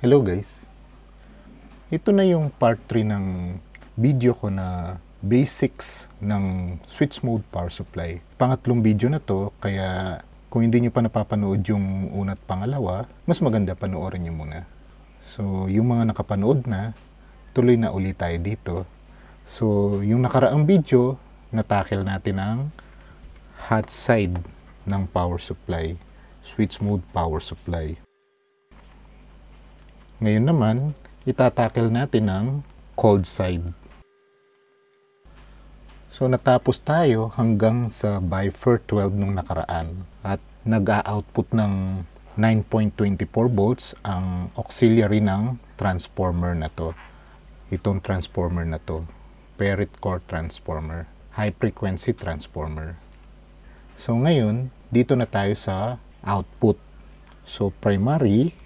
Hello guys! Ito na yung part 3 ng video ko na basics ng switch mode power supply. Pangatlong video na to, kaya kung hindi nyo pa napapanood yung una at pangalawa, mas maganda panoorin nyo muna. So yung mga nakapanood na, tuloy na ulit tayo dito. So yung nakaraang video, natakil natin ang hot side ng power supply, switch mode power supply. Ngayon naman, itatakil natin ang cold side. So natapos tayo hanggang sa Bifer 12 nung nakaraan at nag-output ng 9.24 volts ang auxiliary ng transformer na to. Itong transformer na to, Parity core transformer, high frequency transformer. So ngayon, dito na tayo sa output. So primary,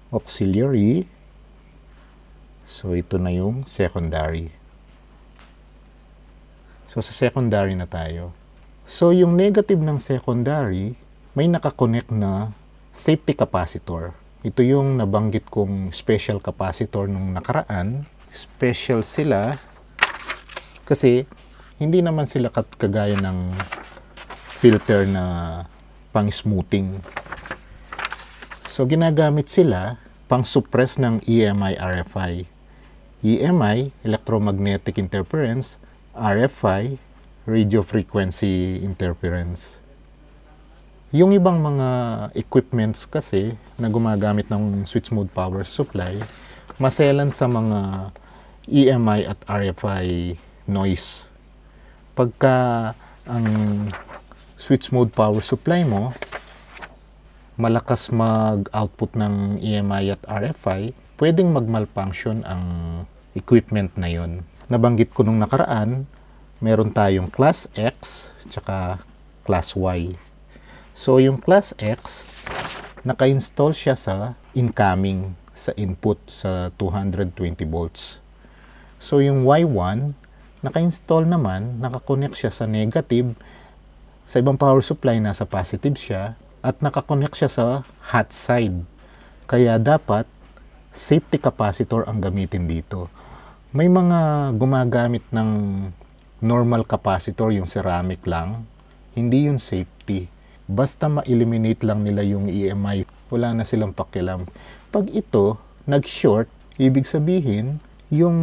auxiliary, so ito na yung secondary. So sa secondary na tayo. So yung negative ng secondary, may nakakonect na safety capacitor. Ito yung nabanggit kong special capacitor nung nakaraan. Special sila kasi hindi naman sila kagaya ng filter na pang smoothing. So, ginagamit sila pang suppress ng EMI, RFI. EMI, electromagnetic interference, RFI, radio frequency interference. Yung ibang mga equipments kasi na gumagamit ng switch mode power supply, maselan sa mga EMI at RFI noise. Pagka ang switch mode power supply mo malakas mag-output ng EMI at RFI, pwedeng mag-malfunction ang equipment na yon. Nabanggit ko nung nakaraan, meron tayong class X tsaka class Y. So yung class X, naka-install siya sa incoming, sa input sa 220 volts. So yung Y1, naka-install naman, naka-connect siya sa negative. Sa ibang power supply, nasa positive siya. At nakakonect siya sa hot side. Kaya dapat safety capacitor ang gamitin dito. May mga gumagamit ng normal capacitor, yung ceramic lang. Hindi yung safety. Basta ma-eliminate lang nila yung EMI, wala na silang pakialam. Pag ito nag-short, ibig sabihin yung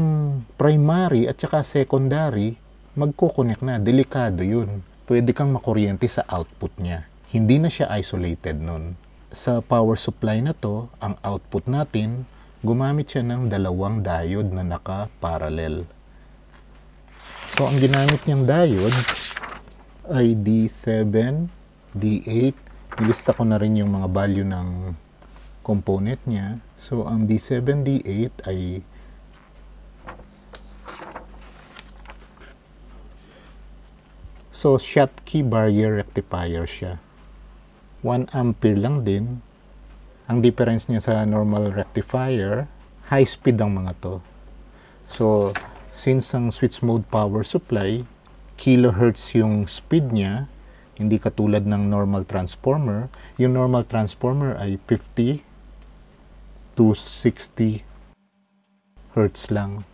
primary at saka secondary magko-connect na. Delikado yun. Pwede kang makuryente sa output niya. Hindi na siya isolated nun. Sa power supply na to, ang output natin, gumamit siya ng dalawang diode na naka-parallel. So, ang ginamit niyang diode ay D7, D8. Ilista ko na rin yung mga value ng component niya. So, ang D7, D8 ay Schottky barrier rectifier siya. 1 ampere lang din. Ang difference niya sa normal rectifier, high speed ang mga to. So, since ang switch mode power supply, kilohertz yung speed niya, hindi katulad ng normal transformer. Yung normal transformer ay 50 to 60 hertz lang.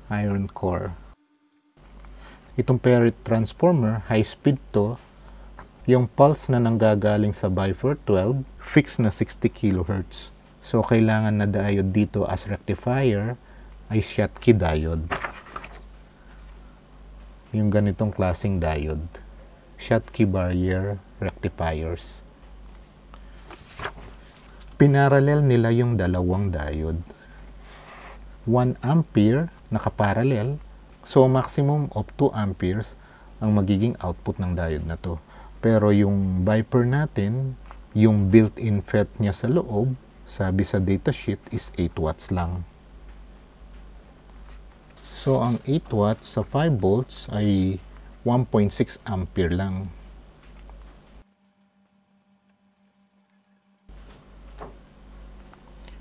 Iron core. Itong Parity transformer, high speed to. Yung pulse na nanggagaling sa Bifer 12, fixed na 60 kHz. So, kailangan na diode dito as rectifier ay Schottky diode. Yung ganitong klaseng diode. Schottky barrier rectifiers. Pinarallel nila yung dalawang diode. 1 ampere nakaparallel. So, maximum of 2 amperes ang magiging output ng diode na to. Pero yung Bifer natin, yung built-in FET niya sa loob, sabi sa datasheet is 8 watts lang. So, ang 8 watts sa 5 volts ay 1.6 ampere lang.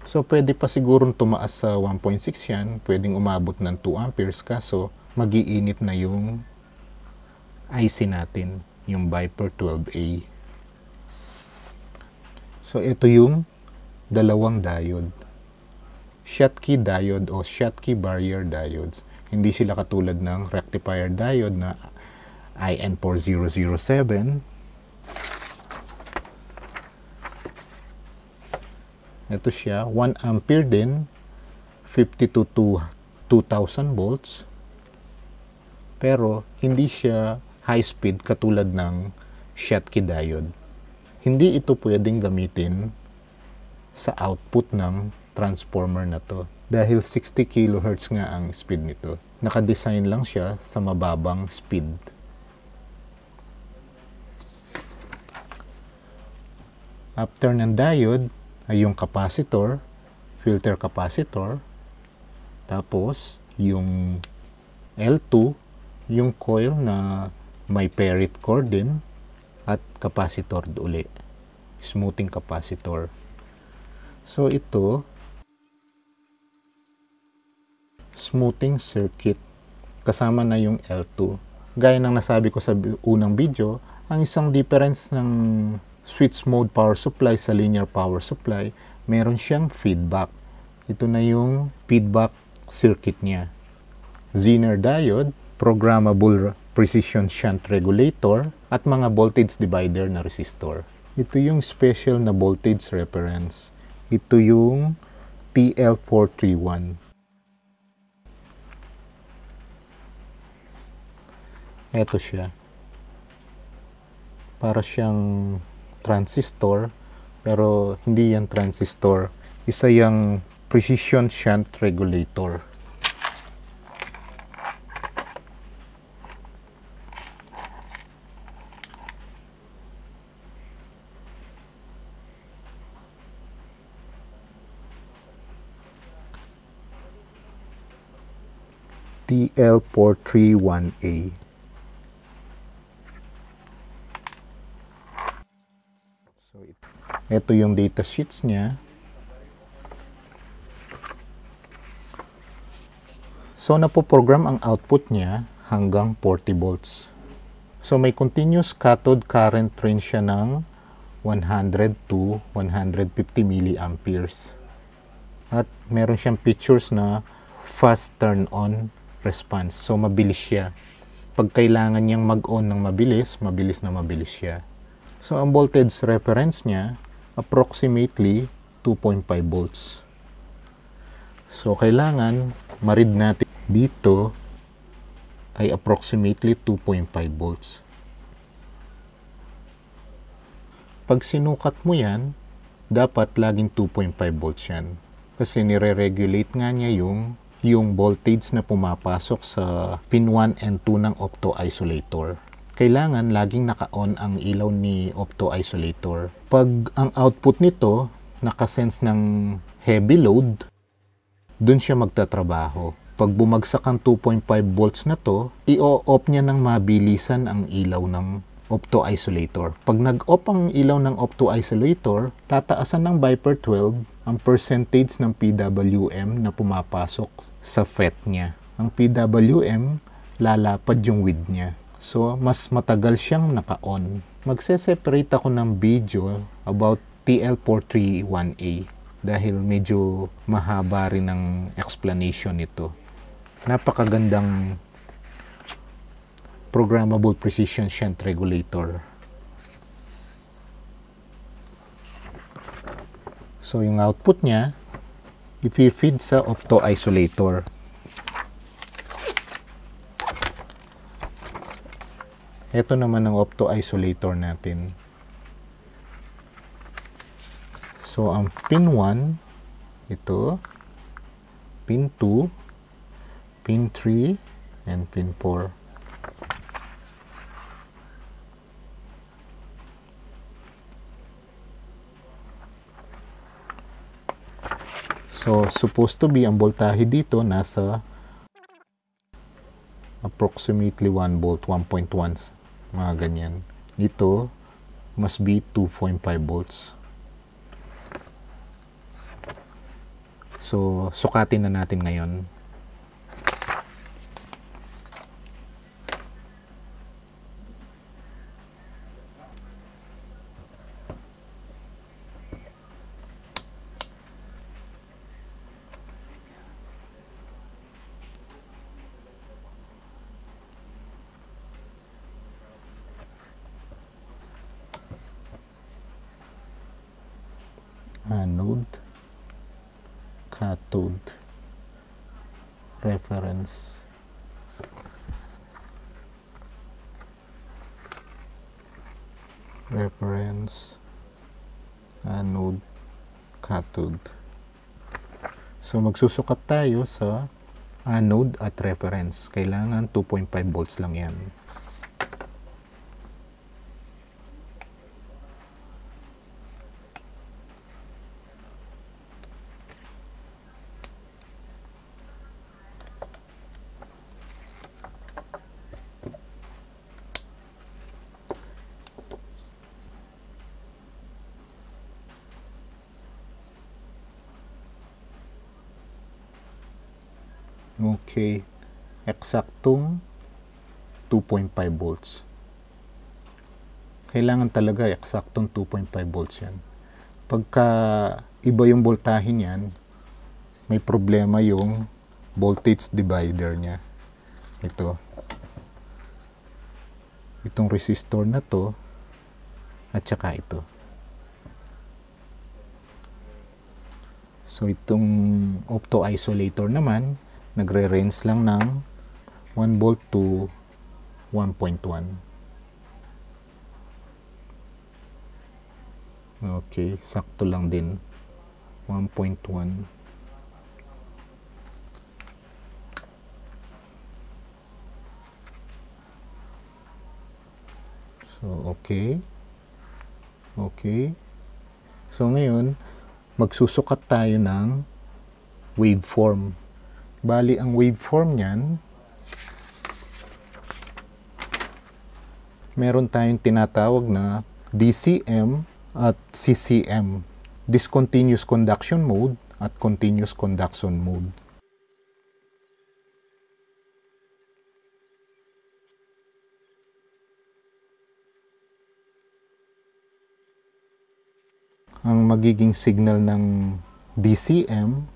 So, pwede pa sigurong tumaas sa 1.6 yan. Pwedeng umabot ng 2 amperes kaso mag-iinit na yung IC natin. yung Bifer 12A. So ito yung dalawang diode. Schottky diode o Schottky barrier diodes. Hindi sila katulad ng rectifier diode na IN4007. Ito siya, 1 ampere din, 50 to 2000 volts. Pero hindi siya high speed katulad ng Schottky diode. Hindi ito pwedeng gamitin sa output ng transformer na to dahil 60 kHz nga ang speed nito. Nakadesign lang siya sa mababang speed. After ng diode ay yung capacitor, filter capacitor, tapos yung L2, yung coil na may paired core din, at capacitor uli, smoothing capacitor. So ito, smoothing circuit, kasama na yung L2. Gaya ng nasabi ko sa unang video, ang isang difference ng switch mode power supply sa linear power supply, meron siyang feedback. Ito na yung feedback circuit niya. Zener diode, programmable precision shunt regulator, at mga voltage divider na resistor. Ito yung special na voltage reference. Ito yung TL431. Ito siya. Para siyang transistor, pero hindi yan transistor. Isa yung precision shunt regulator. TL431A. So, ito yung data sheets niya. So, napoprogram ang output niya hanggang 40 volts. So, may continuous cathode current range siya ng 100 to 150 milliamperes. At meron siyang features na fast turn-on response. So, mabilis siya. Pag kailangan niyang mag-on ng mabilis, mabilis na mabilis siya. So, ang voltage reference niya, approximately 2.5 volts. So, kailangan ma-read natin dito ay approximately 2.5 volts. Pag sinukat mo yan, dapat laging 2.5 volts yan. Kasi nire-regulate nga niya yung voltage na pumapasok sa pin 1 and 2 ng opto-isolator. Kailangan laging naka-on ang ilaw ni opto-isolator. Pag ang output nito nakasense ng heavy load, dun siya magtatrabaho. Pag bumagsak ang 2.5 volts na to, i-off niya ng mabilisan ang ilaw ng opto-isolator. Pag nag-off ang ilaw ng opto-isolator, tataasan ng Viper 12 ang percentage ng PWM na pumapasok sa FET niya. Ang PWM, lalapad yung width niya. So, mas matagal siyang naka-on. Magse-separate ako ng video about TL431A dahil medyo mahaba rin ang explanation nito. Napakagandang programmable precision shunt regulator. So, yung output niya, i-feed sa opto-isolator. Ito naman ang opto-isolator natin. So, ang pin 1, ito, pin 2, pin 3, and pin 4. So, supposed to be ang voltahe dito nasa approximately 1 volt, 1.1, mga ganyan. Dito, must be 2.5 volts. So, sukatin na natin ngayon. anode, cathode, reference, anode, cathode. So magsusukat tayo sa anode at reference. Kailangan 2.5 volts lang yan. Okay, eksaktong 2.5 volts. Kailangan talaga eksaktong 2.5 volts yan. Pagka iba yung voltahe niyan, may problema yung voltage divider niya. Itong resistor na to, at saka ito. So itong opto-isolator naman, nagre-range lang ng 1 volt to 1.1. Okay, sakto lang din. 1.1. So, okay. Okay. So, ngayon, magsusukat tayo ng waveform. Bali, ang waveform niyan, meron tayong tinatawag na DCM at CCM, discontinuous conduction mode at continuous conduction mode. Ang magiging signal ng DCM,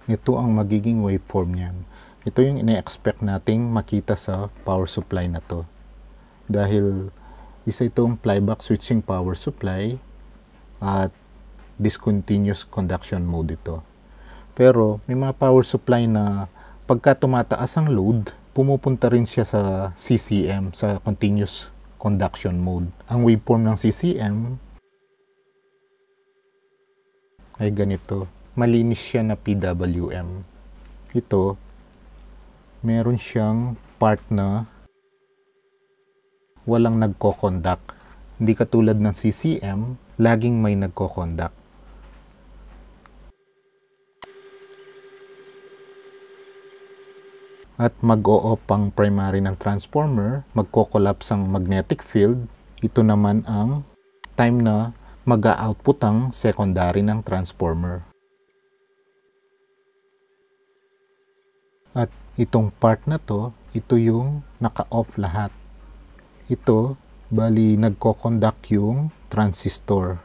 ito ang magiging waveform niyan. Ito yung ine-expect nating makita sa power supply na to. Dahil isa itong flyback switching power supply at discontinuous conduction mode ito. Pero may mga power supply na pagka tumataas ang load, pumupunta rin siya sa CCM, sa continuous conduction mode. Ang waveform ng CCM ay ganito. Malinis siya na PWM. Ito, meron siyang part na walang nagko-conduct. Hindi katulad ng CCM, laging may nagko-conduct. At mag-o-off ang primary ng transformer, magko-collapse ang magnetic field. Ito naman ang time na mag-output ang secondary ng transformer. At itong part na to, ito yung naka-off lahat. Ito, bali nagko-conduct yung transistor.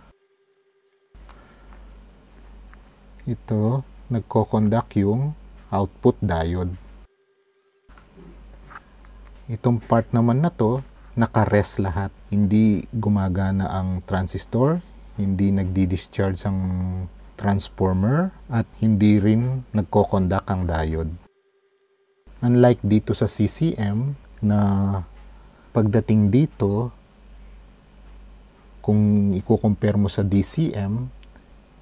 Ito, nagko-conduct yung output diode. Itong part naman na to, naka-rest lahat. Hindi gumagana ang transistor, hindi nagdi-discharge ang transformer, at hindi rin nagko-conduct ang diode. Unlike dito sa CCM na pagdating dito, kung i-compare mo sa DCM,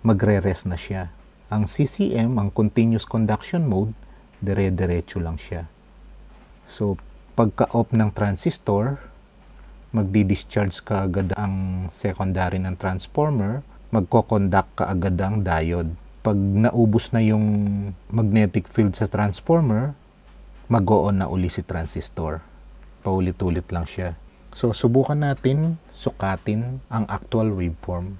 magre-rest na siya. Ang CCM, ang continuous conduction mode, dire-diretso lang siya. So, pagka-off ng transistor, magdi-discharge ka agad ang secondary ng transformer, magko-conduct ka agad ang diode. Pag naubos na yung magnetic field sa transformer, mag-o-on na uli si transistor. Paulit-ulit lang siya. So, subukan natin sukatin ang actual waveform.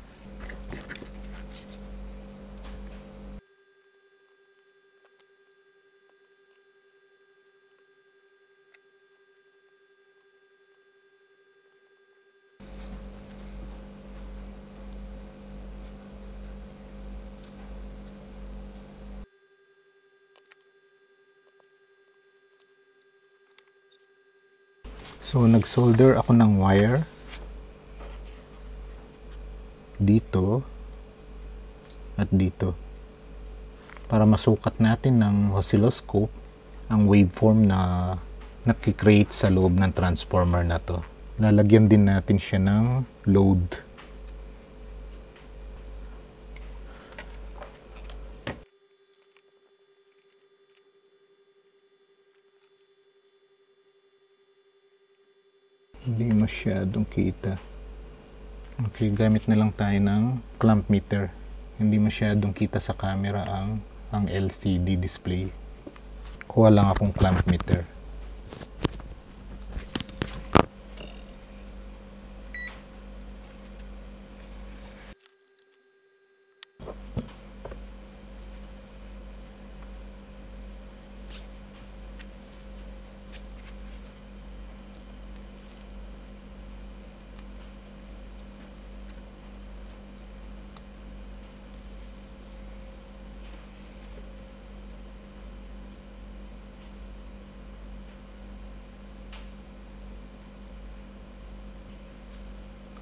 So, nag-solder ako ng wire dito at dito para masukat natin ng oscilloscope ang waveform na nakikreate sa loob ng transformer na to. Lalagyan din natin siya ng load. Hindi masyadong kita. Okay, gamit na lang tayo ng clamp meter. Hindi masyadong kita sa camera ang LCD display. Kuha lang akong clamp meter.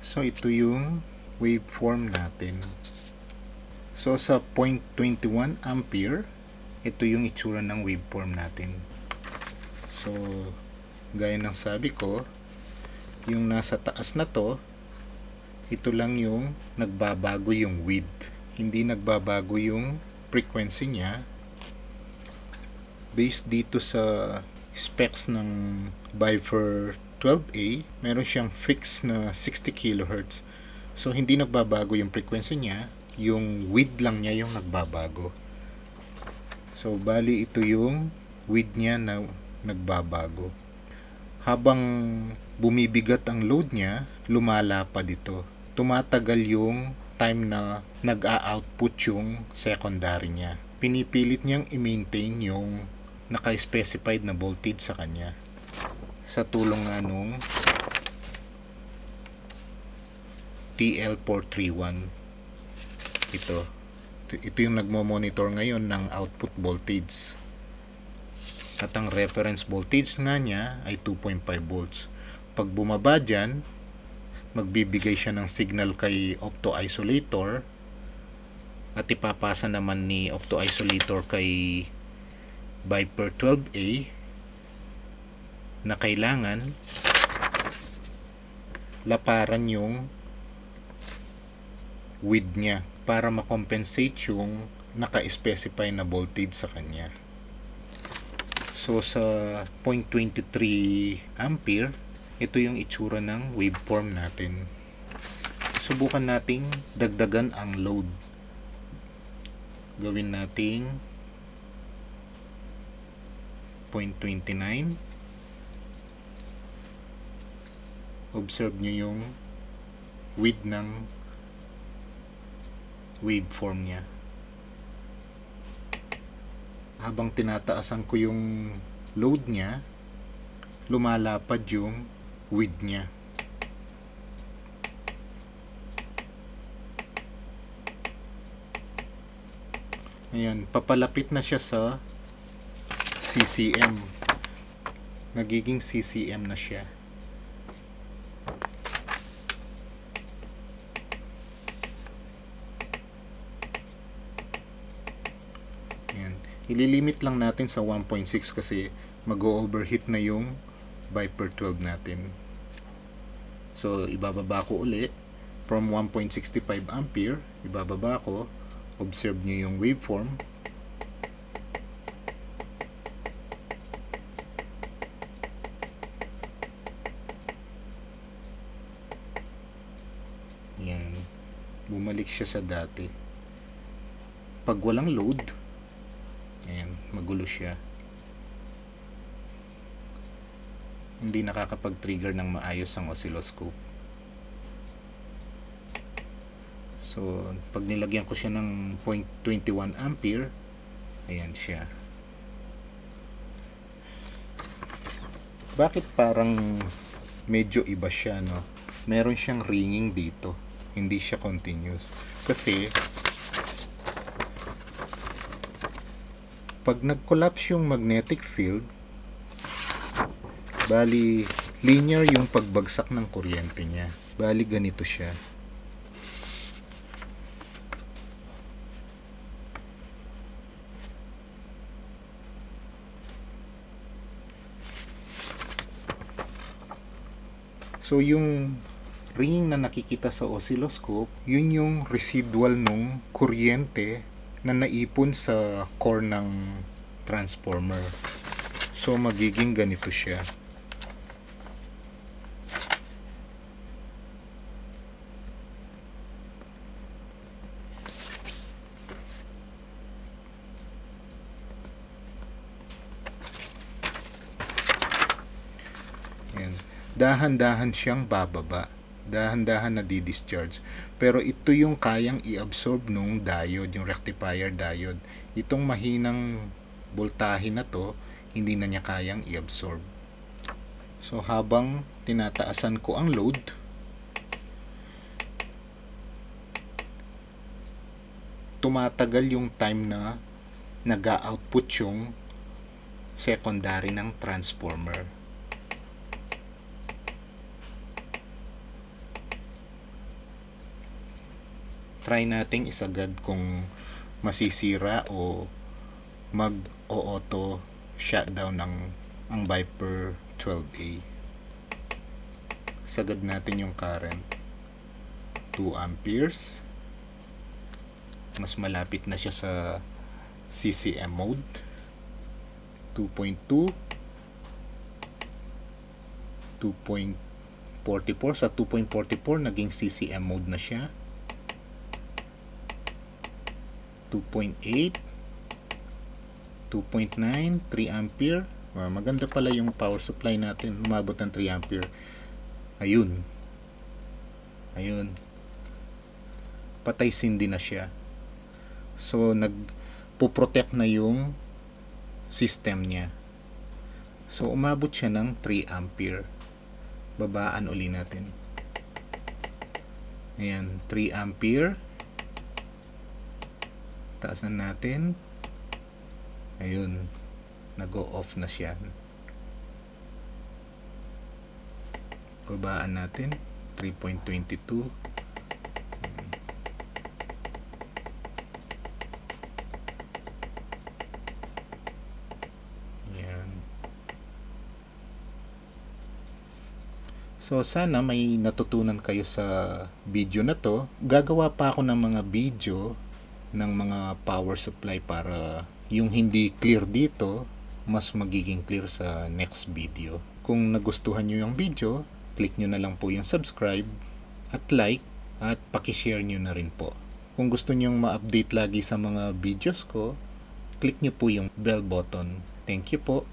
So ito yung waveform natin. So sa 0.21 ampere, ito yung itsura ng waveform natin. So gaya ng sabi ko, yung nasa taas na to, ito lang yung nagbabago yung width. Hindi nagbabago yung frequency niya. Based dito sa specs ng Viper 12A, meron siyang fixed na 60 kHz. So hindi nagbabago yung frequency niya, yung width lang niya yung nagbabago. So bali ito yung width niya na nagbabago. Habang bumibigat ang load niya, lumalapad ito. Tumatagal yung time na nag-a-output yung secondary niya. Pinipilit niyang i-maintain yung naka-specified na voltage sa kanya. Sa tulong nga nung TL431. Ito yung nagmo-monitor ngayon ng output voltage. At ang reference voltage nga niya ay 2.5 volts. Pag bumaba dyan, magbibigay siya ng signal kay opto-isolator at ipapasa naman ni opto-isolator kay Viper 12A na kailangan laparan yung width niya para makompensate yung naka-specify na voltage sa kanya. So sa 0.23 ampere, ito yung itsura ng waveform natin. Subukan nating dagdagan ang load. Gawin nating 0.29. Observe nyo yung width ng waveform niya. Habang tinataasan ko yung load niya, lumalapad yung width niya. Ayan, papalapit na siya sa CCM. Nagiging CCM na siya. Ililimit lang natin sa 1.6 kasi mag-overheat na yung Viper 12 natin. So ibababa ko uli from 1.65 ampere, ibababa ko. Observe nyo yung waveform. Yan, bumalik siya sa dati. Pag walang load, ayan, magulo siya. Hindi nakakapag-trigger ng maayos ang oscilloscope. So, pag nilagyan ko siya ng 0.21 ampere, ayan siya. Bakit parang medyo iba siya, no? Meron siyang ringing dito. Hindi siya continuous. Kasi pag nag-collapse yung magnetic field, bali linear yung pagbagsak ng kuryente niya. Bali ganito siya. So yung ringing na nakikita sa oscilloscope, yun yung residual nung kuryente na naipon sa core ng transformer. So magiging ganito siya. Yan. Dahan-dahan siyang bababa. Dahan-dahan na di-discharge. Pero ito yung kayang i-absorb nung diode, yung rectifier diode. Itong mahinang voltahe na to, hindi na niya kayang i-absorb. So habang tinataasan ko ang load, tumatagal yung time na nag-output yung secondary ng transformer. Try nating isagad kung masisira o mag-auto shutdown ang Viper 12A. Sagad natin yung current 2 amperes. Mas malapit na siya sa CCM mode. 2.2, 2.44. Sa 2.44 naging CCM mode na siya. 2.8, 2.9, 3 ampere. Maganda pala yung power supply natin, umabot ng 3 ampere. Ayun, patay sindi na siya. So nagpo-protect na yung system niya. So umabot siya ng 3 ampere. Babaan uli natin. Ayan, 3 ampere. Taasan natin. Ayun, nag-go off na siya. Babaan natin 3.22. Yan. So sana may natutunan kayo sa video na to. Gagawa pa ako ng mga video ng mga power supply para yung hindi clear dito mas magiging clear sa next video. Kung nagustuhan nyo yung video, click nyo na lang po yung subscribe at like at pakishare nyo na rin po. Kung gusto nyo ma-update lagi sa mga videos ko, click nyo po yung bell button. Thank you po.